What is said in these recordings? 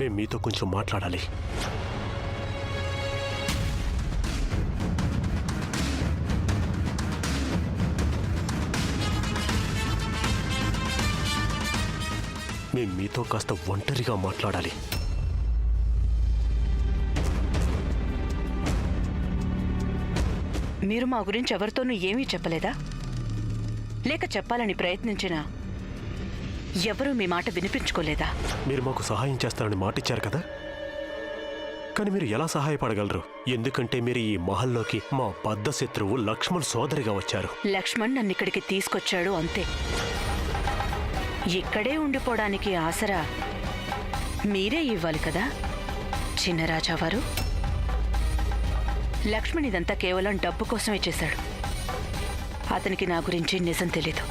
మేము మీతో కొంచెం మాట్లాడాలి. మేము మీతో కాస్త ఒంటరిగా మాట్లాడాలి. మీరు మా గురించి ఎవరితోనూ ఏమీ చెప్పలేదా? లేక చెప్పాలని ప్రయత్నించినా ఎవరూ మీ మాట వినిపించుకోలేదా? మీరు మాకు సహాయం చేస్తారని మాటిచ్చారు కదా, కానీ మీరు ఎలా సహాయపడగలరు? ఎందుకంటే మీరు ఈ మహల్లోకి మా బద్ధ శత్రువు లక్ష్మణ్ సోదరిగా వచ్చారు. లక్ష్మణ్ నన్ను ఇక్కడికి తీసుకొచ్చాడు అంతే. ఇక్కడే ఉండిపోవడానికి ఆసరా మీరే ఇవ్వాలి కదా చిన్నరాజావారు. లక్ష్మణ్ ఇదంతా కేవలం డబ్బు కోసమే చేశాడు. అతనికి నా గురించి నిజం తెలీదు.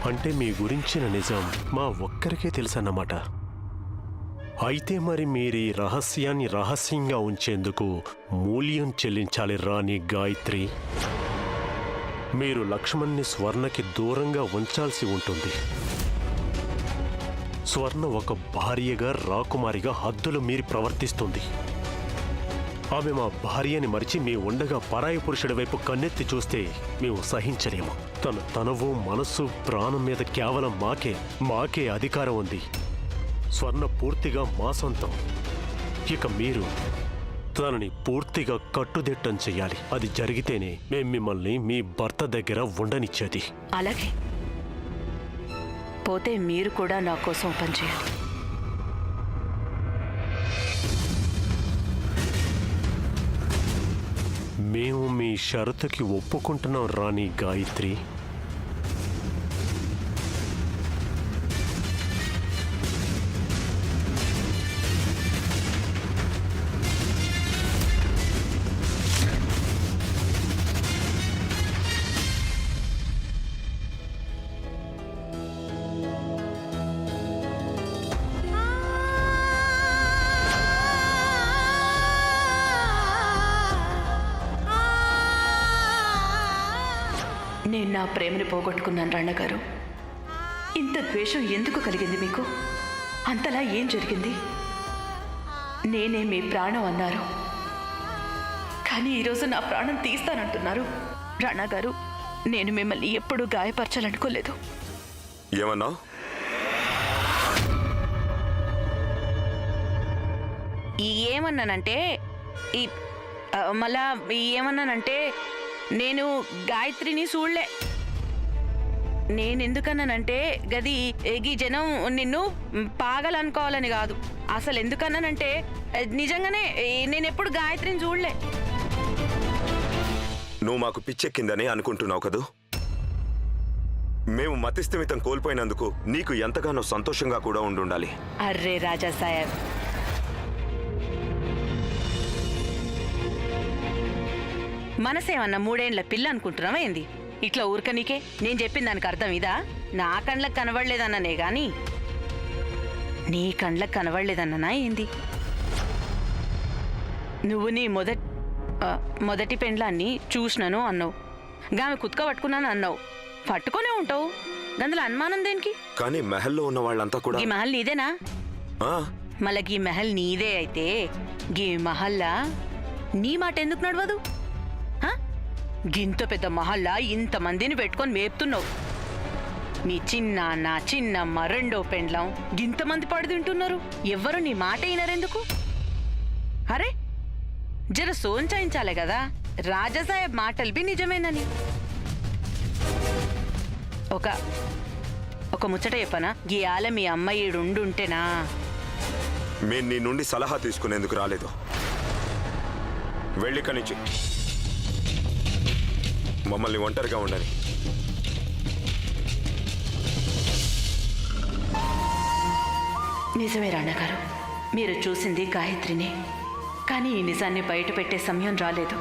అంటే మీ గురించిన నిజం మా ఒక్కరికే తెలుసన్నమాట. అయితే మరి మీరు ఈ రహస్యాన్ని రహస్యంగా ఉంచేందుకు మూల్యం చెల్లించాలి రాణి గాయత్రి. మీరు లక్ష్మణ్ని స్వర్ణకి దూరంగా ఉంచాల్సి ఉంటుంది. స్వర్ణ ఒక భార్యగా రాకుమారిగా హద్దులు మీరి ప్రవర్తిస్తుంది. ఆమె మా భార్యని మరిచి మీ ఉండగా పరాయి పురుషుడి వైపు కన్నెత్తి చూస్తే మేము సహించలేము. తన తనవు మనస్సు ప్రాణం మీద కేవలం మాకే అధికారం ఉంది. స్వర్ణ పూర్తిగా మా సొంతం. ఇక మీరు తనని పూర్తిగా కట్టుదిట్టం చెయ్యాలి. అది జరిగితేనే మేం మిమ్మల్ని మీ భర్త దగ్గర ఉండనిచ్చేది. అలాగే పోతే మీరు కూడా నా కోసం పనిచేయాలి. మేము మీ షరతుకి ఒప్పుకుంటున్నాం రాణి గాయత్రి. నేను నా ప్రేమని పోగొట్టుకున్నాను రాణగారు. ఇంత ద్వేషం ఎందుకు కలిగింది మీకు? అంతలా ఏం జరిగింది? నేనే మీ ప్రాణం అన్నారు, కానీ ఈరోజు నా ప్రాణం తీస్తానంటున్నారు. రాణగారు, నేను మిమ్మల్ని ఎప్పుడూ గాయపరచాలనుకోలేదు. ఏమన్నా? ఏమన్నానంటే మళ్ళా ఏమన్నానంటే నేను గాయత్రిని చూడలే. నేనెందుకన్నానంటే గది ఈ జనం నిన్ను పాగలనుకోవాలని కాదు. అసలు ఎందుకన్నానంటే నిజంగానే నేను ఎప్పుడు గాయత్రిని చూడలే. నువ్వు మాకు పిచ్చెక్కిందని అనుకుంటున్నావు కదూ? మేము మతిస్థిమితం కోల్పోయినందుకు నీకు ఎంతగానో సంతోషంగా కూడా ఉండాలి. అర్రే రాజా సాహెబ్, మనసేమన్నా 3 ఏళ్ల పిల్ల అనుకుంటున్నావా ఏంది? ఇట్లా ఊరకనీకే నేను చెప్పిన దానికి అర్థం ఇదా? నా కండ్లకు కనబడలేదన్ననే గాని నీ కండ్లకు కనబడలేదన్ననా ఏంది? నువ్వు నీ మొదటి పెండ్లాన్ని చూసినాను అన్నావు, గామె కుత్క పట్టుకున్నాను అన్నావు. పట్టుకునే ఉంటావు, అందులో అనుమానం దేనికి? కానీ మహల్లో ఉన్న వాళ్ళంతా కూడా ఈ మహల్ నీదేనా? మళ్ళీ గీ మహల్ నీదే అయితే గీ మహల్లా నీ మాట ఎందుకు నడవదు? గింత పెద్ద మహల్లా ఇంతమందిని పెట్టుకొని మేపుతున్నావు. మీ చిన్నాన్న, చిన్నమ్మ, రెండో పెండ్లం గింతమంది పడి తింటున్నారు. ఎవ్వరు నీ మాట అయినారెందుకు? అరే జర సోంచాయించాలే కదా రాజాసాహెబ్ మాటలు బి నిజమేనని. ఒక ముచ్చట చెప్పనా? గీయాల మీ అమ్మ ఈడుండుంటేనా? మేము నీ నుండి సలహా తీసుకునేందుకు రాలేదు. వెళ్ళిక నుంచి మమ్మల్ని ఒంటరిగా ఉండని. నిజమే రాణగారు, మీరు చూసింది గాయత్రిని. కానీ ఈ నిజాన్ని బయటపెట్టే సమయం రాలేదు.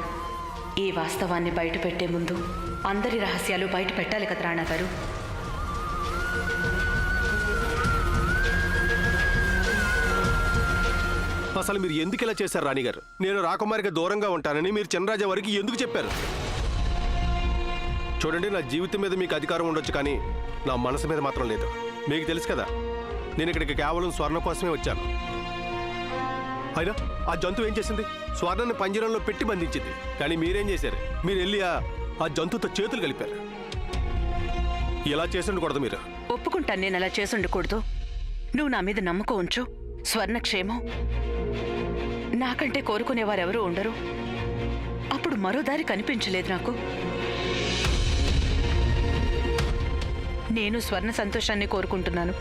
ఈ వాస్తవాన్ని బయటపెట్టే ముందు అందరి రహస్యాలు బయట పెట్టాలి కదా రాణగారు. అసలు మీరు ఎందుకు ఇలా చేశారు రాణిగారు? నేను రాకుమారికి దూరంగా ఉంటానని మీరు చిన్నరాజా వారికి ఎందుకు చెప్పారు? చూడండి, నా జీవితం మీద మీకు అధికారం ఉండొచ్చు, కానీ నా మనసు మీద మాత్రం లేదు. మీకు తెలుసు కదా, నేను ఇక్కడికి కేవలం స్వర్ణ కోసమే వచ్చాను. అయినా ఆ జంతువు ఏం చేసింది? స్వర్ణాన్ని పంజరంలో పెట్టి బంధించింది. కానీ మీరేం చేశారు? మీరు వెళ్ళి ఆ జంతువుతో చేతులు కలిపారు. ఇలా చేసి ఉండకూడదు మీరు. ఒప్పుకుంటాను, నేను అలా చేసి ఉండకూడదు. నువ్వు నా మీద నమ్మకం ఉంచు. స్వర్ణక్షేమం నాకంటే కోరుకునేవారెవరూ ఉండరు. అప్పుడు మరో దారి కనిపించలేదు నాకు. నేను స్వర్ణ సంతోషాన్ని కోరుకుంటున్నాను.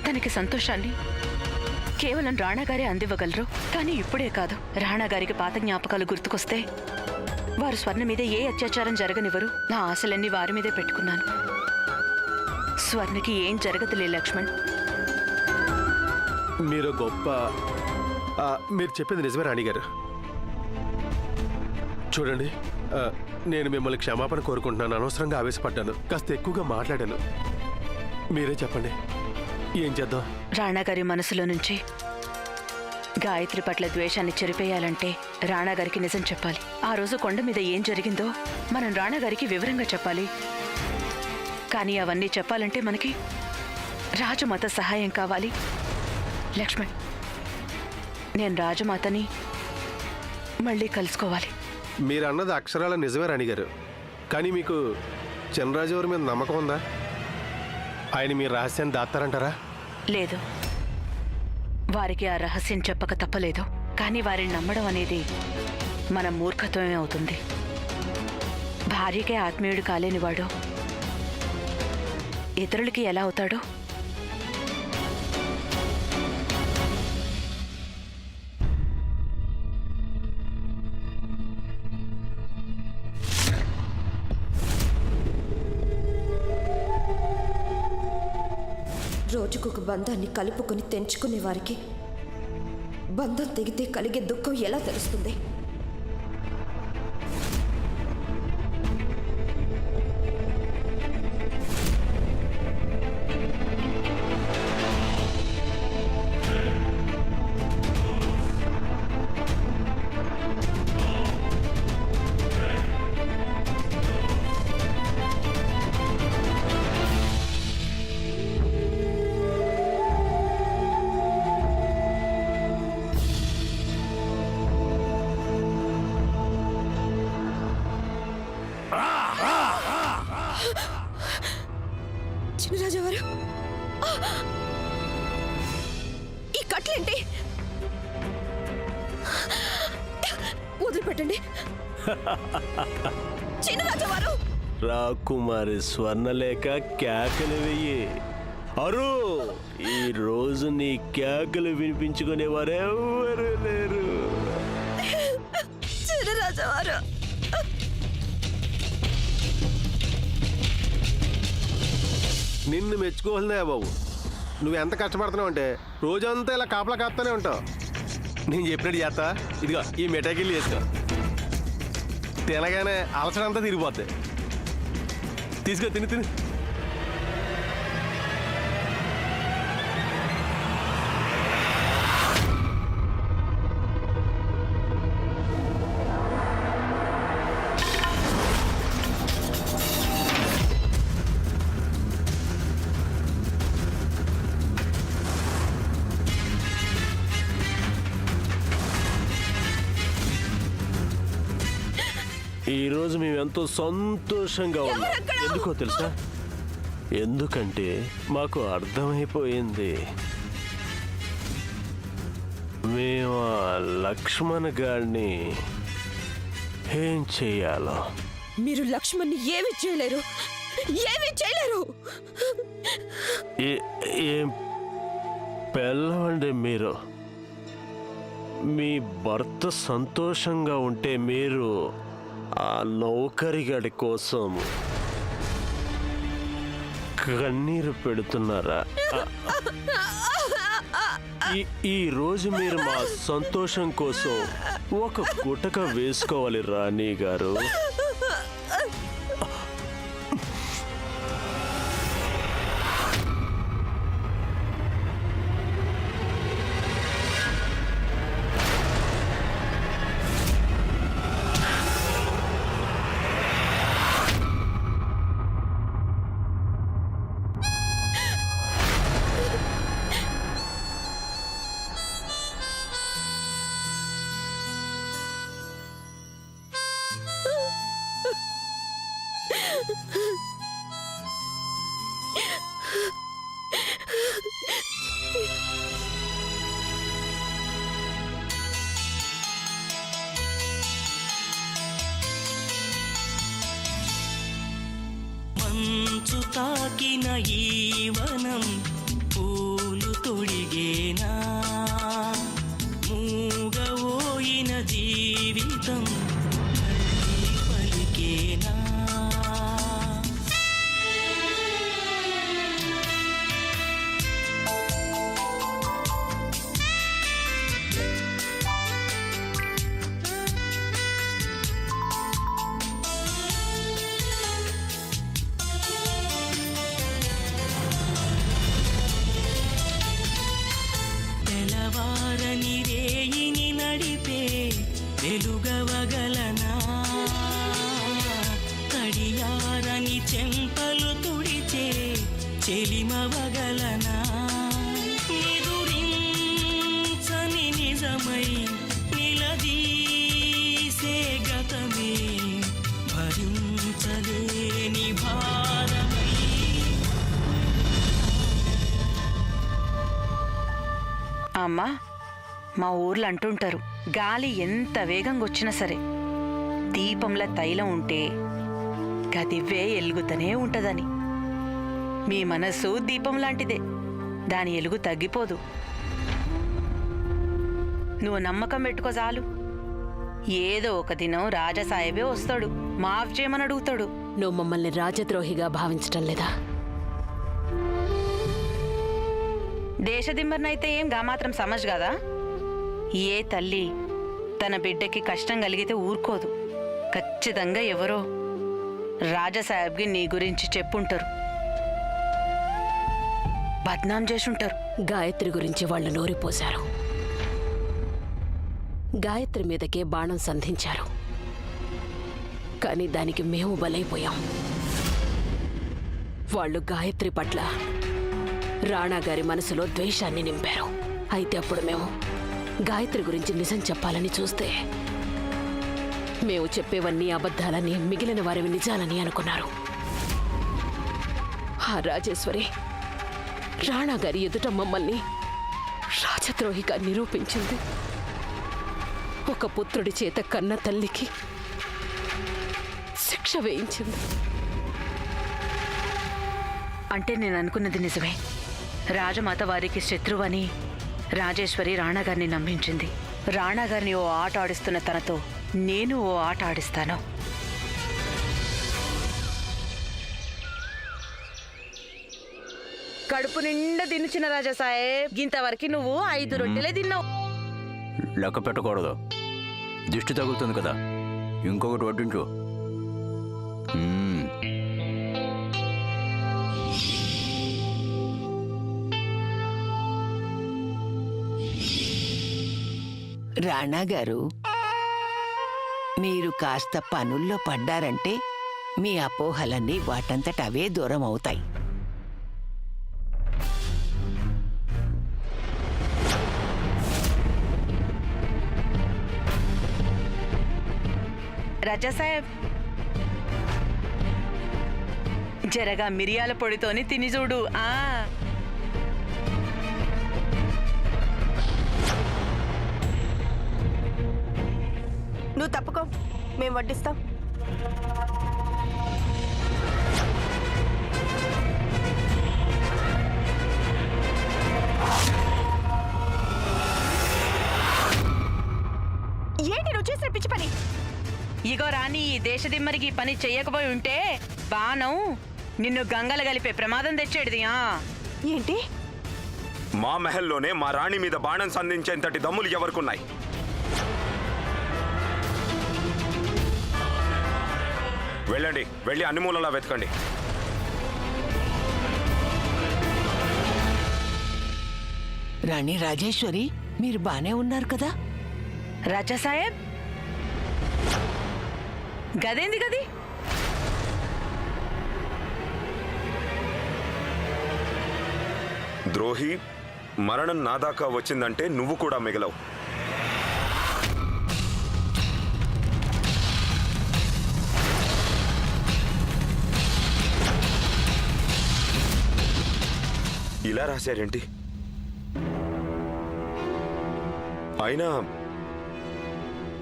తనకి సంతోషాన్ని కేవలం రాణాగారే అందివ్వగలరు. కానీ ఇప్పుడే కాదు. రాణాగారికి పాత జ్ఞాపకాలు గుర్తుకొస్తే వారు స్వర్ణ మీద ఏ అత్యాచారం జరగనివ్వరు. నా ఆశలన్నీ వారి మీదే పెట్టుకున్నాను. స్వర్ణకి ఏం జరగదులే లక్ష్మణ్. మీరు గొప్ప. మీరు చెప్పింది నిజమే రాణిగారు. చూడండి, నేను మిమ్మల్ని క్షమాపణ కోరుకుంటున్నాను. అనవసరంగా ఆవేశపడ్డాను, కాస్త ఎక్కువగా మాట్లాడాను. మీరే చెప్పండి, ఏం చేద్దాం? రాణాగారి మనసులో నుంచి గాయత్రి పట్ల ద్వేషాన్ని చెరిపేయాలంటే రాణాగారికి నిజం చెప్పాలి. ఆ రోజు కొండ మీద ఏం జరిగిందో మనం రాణాగారికి వివరంగా చెప్పాలి. కానీ అవన్నీ చెప్పాలంటే మనకి రాజమాత సహాయం కావాలి. లక్ష్మణ్, నేను రాజమాతని మళ్ళీ కలుసుకోవాలి. మీరు అన్నది అక్షరాల నిజమే రాణిగారు. కానీ మీకు చినరాజు మీద నమ్మకం ఉందా? ఆయన మీ రహస్యాన్ని దాస్తారంటారా? లేదు, వారికి ఆ రహస్యం చెప్పక తప్పలేదు. కానీ వారిని నమ్మడం అనేది మన మూర్ఖత్వమే అవుతుంది. భార్యకే ఆత్మీయుడు కాలేనివాడు ఇతరులకి ఎలా అవుతాడు? రోజుకొక బంధాన్ని కలుపుకొని తెంచుకునే వారికి బంధం తెగితే కలిగే దుఃఖం ఎలా తెలుస్తుంది? చినరాజావారు, ఈ కట్లేంటి? వదిలిపెట్టండి చినరాజావారు. రాకుమారి స్వర్ణలేఖ కేకలు వెయ్యి. అరు, ఈ రోజు నీ కేకలు వినిపించుకునేవారెవరు లేరు. చినరాజావారు, నిన్ను మెచ్చుకోవాల్సిందే బాబు. నువ్వు ఎంత కష్టపడుతున్నావు అంటే రోజంతా ఇలా కాపలా కాపుతానే ఉంటావు. నేను చెప్పినట్టు చేస్తా. ఇదిగో ఈ మిఠాయిలు వేసుకో. తినగానే అలసడంతా తిరిగిపోద్ది. తీసుకో, తిని తిని. ఈరోజు మేము ఎంతో సంతోషంగా ఉన్నాం. ఎందుకో తెలుసా? ఎందుకంటే మాకు అర్థమైపోయింది, మేము ఆ లక్ష్మణ్ గారిని ఏం చెయ్యాలో. మీరు లక్ష్మణ్ని ఏమీ చేయలేరు, ఏమీ చేయలేరు. ఏం పెళ్ళవండి మీరు? మీ భర్త సంతోషంగా ఉంటే మీరు ఆ నౌకరిగాడి కోసం కన్నీరు పెడుతున్నారా? ఈ రోజు మీరు మా సంతోషం కోసం ఒక గుటక వేసుకోవాలి రాణి గారు. మంచు తాకిన ఈవనం పూలు తొడిగేనా, మూగవోయిన జీవితం మళ్ళీ పలికేనా. తెలవారని రేయిని నడిపే వెలుగవగలనా, తడియారని చెంపలు తుడిచే చెలిమవగలనా. నిదురించని నిజమై నిలదీసే గతమే భరించలేని భారమై. అమ్మా, మా ఊర్లో అంటుంటారు, గాలి ఎంత వేగంగా వచ్చినా సరే దీపంలో తైలం ఉంటే గదివే ఎలుగుతూనే ఉంటదని. మీ మనసు దీపం లాంటిదే, దాని ఎలుగు తగ్గిపోదు. నువ్వు నమ్మకం పెట్టుకో చాలు. ఏదో ఒక దినం రాజసాహెబే వస్తాడు, మాఫ్ చేయమని అడుగుతాడు. నువ్వు మమ్మల్ని రాజద్రోహిగా భావించటం లేదా? దేశదిమ్మరినైతే ఏం మాత్రం సమజ్ కదా. ఏ తల్లి తన బిడ్డకి కష్టం కలిగితే ఊరుకోదు. ఖచ్చితంగా ఎవరో రాజసాహెబ్కి నీ గురించి చెప్పుంటారు, బద్నాం చేసుంటారు. గాయత్రి గురించి వాళ్ళు నోరిపోశారు, గాయత్రి మీదకే బాణం సంధించారు. కానీ దానికి మేము బలైపోయాం. వాళ్ళు గాయత్రి పట్ల రాణా గారి మనసులో ద్వేషాన్ని నింపారు. అయితే అప్పుడు మేము గాయత్రి గురించి నిజం చెప్పాలని చూస్తే మేము చెప్పేవన్నీ అబద్ధాలని, మిగిలిన వారివి నిజాలని అనుకున్నారు. ఆ రాజేశ్వరి రాణా గారి ఎదుట మమ్మల్ని రాజద్రోహిగా నిరూపించింది. ఒక పుత్రుడి చేత కన్న తల్లికి శిక్ష వేయించింది. అంటే నేను అనుకున్నది నిజమే. రాజమాత వారికి శత్రువని రాజేశ్వరి రాణాగారిని నమ్మించింది. రాణాగారిని ఓ ఆట ఆడిస్తున్న తనతో నేను ఓ ఆట ఆడిస్తాను. కడుపు నిండా తినుచిన రాజాసాహెబ్, ఇంతవరకు నువ్వు 5 రొట్టెలే తిన్నావు. లెక్క పెట్టకూడదు, దిష్టి తగులుతుంది కదా. ఇంకొకటి వడ్డించు. రాణా గారు, మీరు కాస్త పనుల్లో పడ్డారంటే మీ అపోహలన్నీ వాటంతట అవే దూరం అవుతాయి. రాజాసాహెబ్, జరగా మిరియాల పొడితోని తిని చూడు. నువ్వు తప్పుకో, మేము వడ్డిస్తాం. ఏంటి నువ్వు చేసిన పిచ్చి పని? ఇగో రాణి, ఈ దేశదిమ్మరికి ఈ పని చెయ్యకపోయి ఉంటే బాణం నిన్ను గంగలు కలిపే ప్రమాదం తెచ్చేటిది. ఏంటి? మా మహల్లోనే మా రాణి మీద బాణం సంధించేంతటి దమ్ములు ఎవరికున్నాయి? వెళ్ళండి, వెళ్ళి అన్ని మూలలా వెతకండి. రాణి రాజేశ్వరి, మీరు బానే ఉన్నారు కదా? రాజాసాహెబ్, గదేంది గది? ద్రోహి, మరణం నా దాకా వచ్చిందంటే నువ్వు కూడా మిగలవు. ఇలా రాశారేంటి? అయినా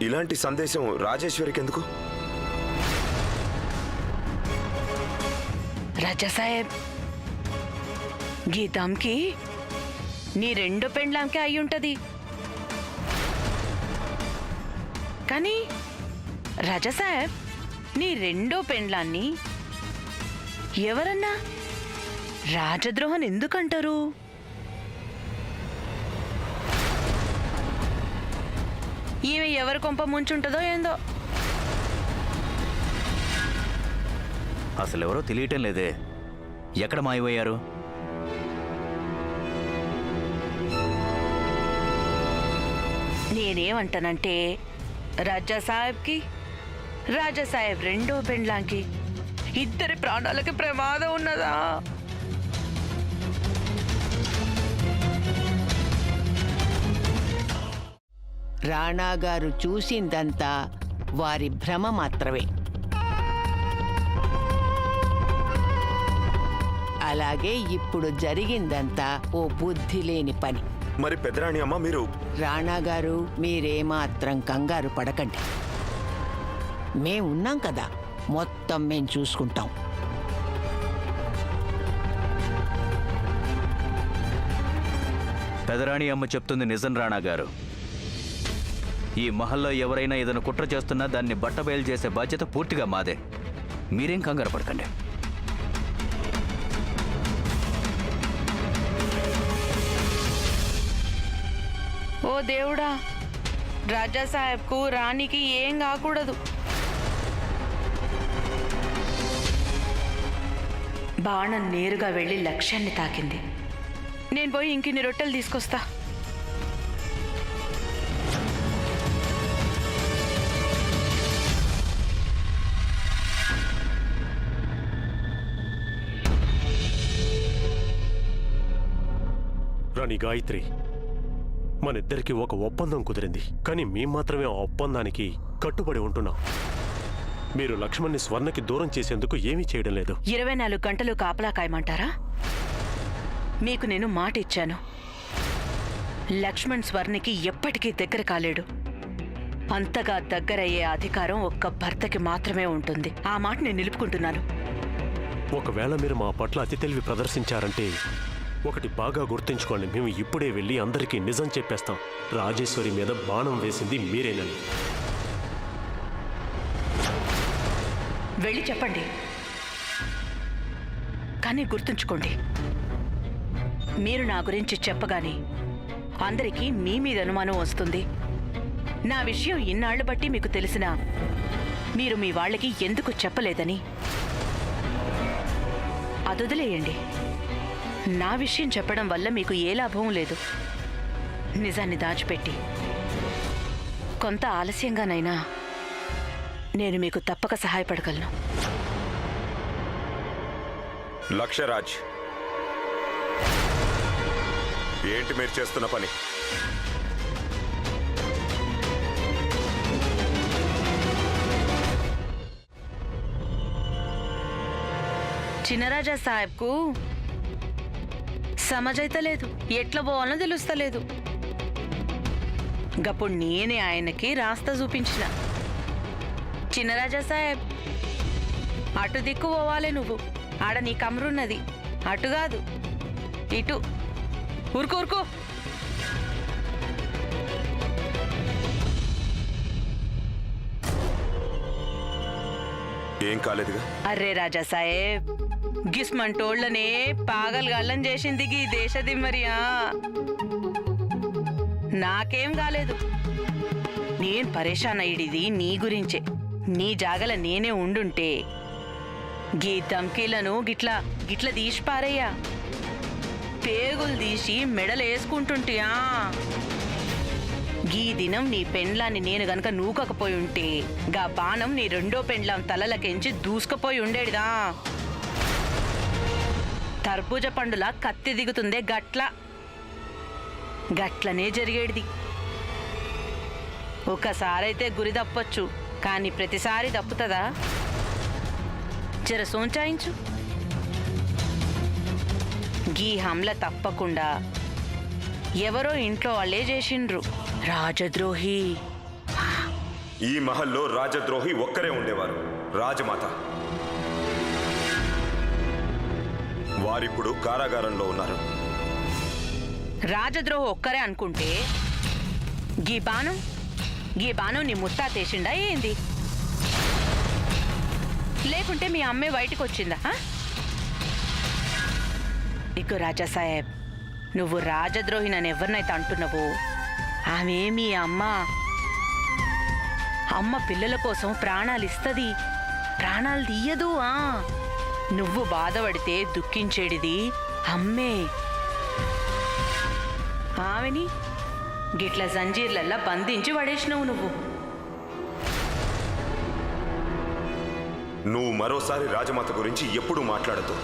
ఇలాంటి సందేశం రాజేశ్వరికి ఎందుకు? రాజా సాహెబ్, గీతంకి నీ రెండో పెండ్లాంకే అయి ఉంటది. కానీ రాజా సాహెబ్, నీ రెండో పెండ్లాన్ని ఎవరన్నా రాజద్రోహం ఎందుకంటారు? ఈమె ఎవరి కొంప ముంచుంటుందో ఏందో. అసలు ఎవరో తెలియటం లేదే. ఎక్కడ మాయమయ్యారు? నేనేమంటానంటే, రాజా సాహెబ్కి, రాజా సాహెబ్ రెండో పెండ్లాంకి ఇద్దరి ప్రాణాలకి ప్రమాదం ఉన్నదా? రాణా గారు చూసిందంతా వారి భ్రమ మాత్రమే. అలాగే ఇప్పుడు జరిగిందంతా ఓ బుద్ధి లేని పని. మరి పెద్దరాణి అమ్మ, మీరు రాణా గారు, మీరేమాత్రం కంగారు పడకండి. మేం ఉన్నాం కదా, మొత్తం మేం చూసుకుంటాం. పెదరాణి అమ్మ చెప్తుంది నిజం రాణా గారు. ఈ మహల్లో ఎవరైనా ఏదైనా కుట్ర చేస్తున్నా దాన్ని బట్టబయలు చేసే బాధ్యత పూర్తిగా మాదే. మీరేం కంగారు పడకండి. ఓ దేవుడా, రాజా సాహెబ్కు రాణికి ఏం కాకూడదు. బాణం నేరుగా వెళ్ళి లక్ష్యాన్ని తాకింది. నేను పోయి ఇంకిన్ని రొట్టెలు తీసుకొస్తా. రాణి గాయత్రి, మనిద్దరికి ఒక ఒప్పందం కుదిరింది. కానీ మేం మాత్రమే ఆ ఒప్పందానికి కట్టుబడి ఉంటున్నాం. మీరు లక్ష్మణ్ని స్వర్ణకి దూరం చేసేందుకు ఏమీ చేయడం లేదు. 24 గంటలు కాపలా కాయమంటారా? మీకు నేను మాట ఇచ్చాను. లక్ష్మణ్ స్వర్ణకి ఎప్పటికీ దగ్గర కాలేడు. అంతగా దగ్గరయ్యే అధికారం ఒక్క భర్తకి మాత్రమే ఉంటుంది. ఆ మాట నేను నిలుపుకుంటున్నాను. ఒకవేళ మీరు మా పట్ల అతి తెలివి ప్రదర్శించారంటే ఒకటి బాగా గుర్తుంచుకోండి, మేము ఇప్పుడే వెళ్ళి అందరికీ నిజం చెప్పేస్తాం. రాజేశ్వరి మీద బాణం వేసింది మీరేనని. వెళ్ళి చెప్పండి. కానీ గుర్తుంచుకోండి, మీరు నా గురించి చెప్పగానే అందరికీ మీ మీద అనుమానం వస్తుంది. నా విషయం ఇన్నాళ్లు బట్టి మీకు తెలిసినా మీరు మీ వాళ్ళకి ఎందుకు చెప్పలేదని. అదొదిలేయండి. నా విషయం చెప్పడం వల్ల మీకు ఏ లాభం లేదు. నిజాన్ని దాచిపెట్టి కొంత ఆలస్యంగానైనా నేను మీకు తప్పక సహాయపడగలను. లక్షరాజ్, ఏంటి మీరు చేస్తున్న పని? చిన్నరాజా సాహెబ్కు సమజైతలేదు, ఎట్లా పోవాలో తెలుస్తలేదు. గప్పుడు నేనే ఆయనకి రాస్తా చూపించిన. చిన్నరాజా సాహెబ్, అటు దిక్కు పోవాలి నువ్వు. ఆడ నీ కమరున్నది. అటు కాదు, ఇటు. ఊరుకో ఊరుకో. ఏం కాలేదుగా? అర్రే రాజా సాహెబ్, గిస్మంటోళ్లనే పాగల్ గల్లం చేసింది ఈ దేశది. మరియా నాకేం కాలేదు. నేను పరేషాన్ అయ్యేది నీ గురించే. నీ జాగల నేనే ఉండుంటే గీ ధమ్కీలను గిట్లా గిట్ల తీసి పారయ్యా, పేగులు తీసి మెడలేసుకుంటుంటియా. గీ దినం నీ పెండ్లాన్ని నేను గనక నూకకపోయి ఉంటే గా బాణం నీ రెండో పెండ్లాం తలలకెంచి దూసుకుపోయి ఉండేడిదా. తర్బూజ పండులా కత్తి దిగుతుందే గట్లనే జరిగేడిది. ఒకసారైతే గురి తప్పొచ్చు, కానీ ప్రతిసారి తప్పుతుందా? జర సోంచాయించు. గీ హమ్ల తప్పకుండా ఎవరో ఇంట్లో వాళ్ళే చేసిండ్రు. రాజద్రోహి. ఈ మహల్లో రాజద్రోహి ఒక్కరే ఉండేవారు, రాజమాత. వారిప్పుడు కారాగారంలో ఉన్నారు. రాజద్రోహి ఒక్కరే అనుకుంటే గీ బాను నీ ముత్తాతేసిండా ఏంది? లేకుంటే మీ అమ్మే బయటికి వచ్చిందా? ఇక రాజా సాహెబ్, నువ్వు రాజద్రోహి నన్ను ఎవరినైతే అంటున్నావో ఆమె మీ అమ్మ పిల్లల కోసం ప్రాణాలు ఇస్తుంది, ప్రాణాలు తీయదు. నువ్వు బాధపడితే దుఃఖించేడిది అమ్మే. ఆమెని గిట్ల జంజీర్లల్లా బంధించి పడేసినావు నువ్వు. నువ్వు మరోసారి రాజమాత గురించి ఎప్పుడూ మాట్లాడదు.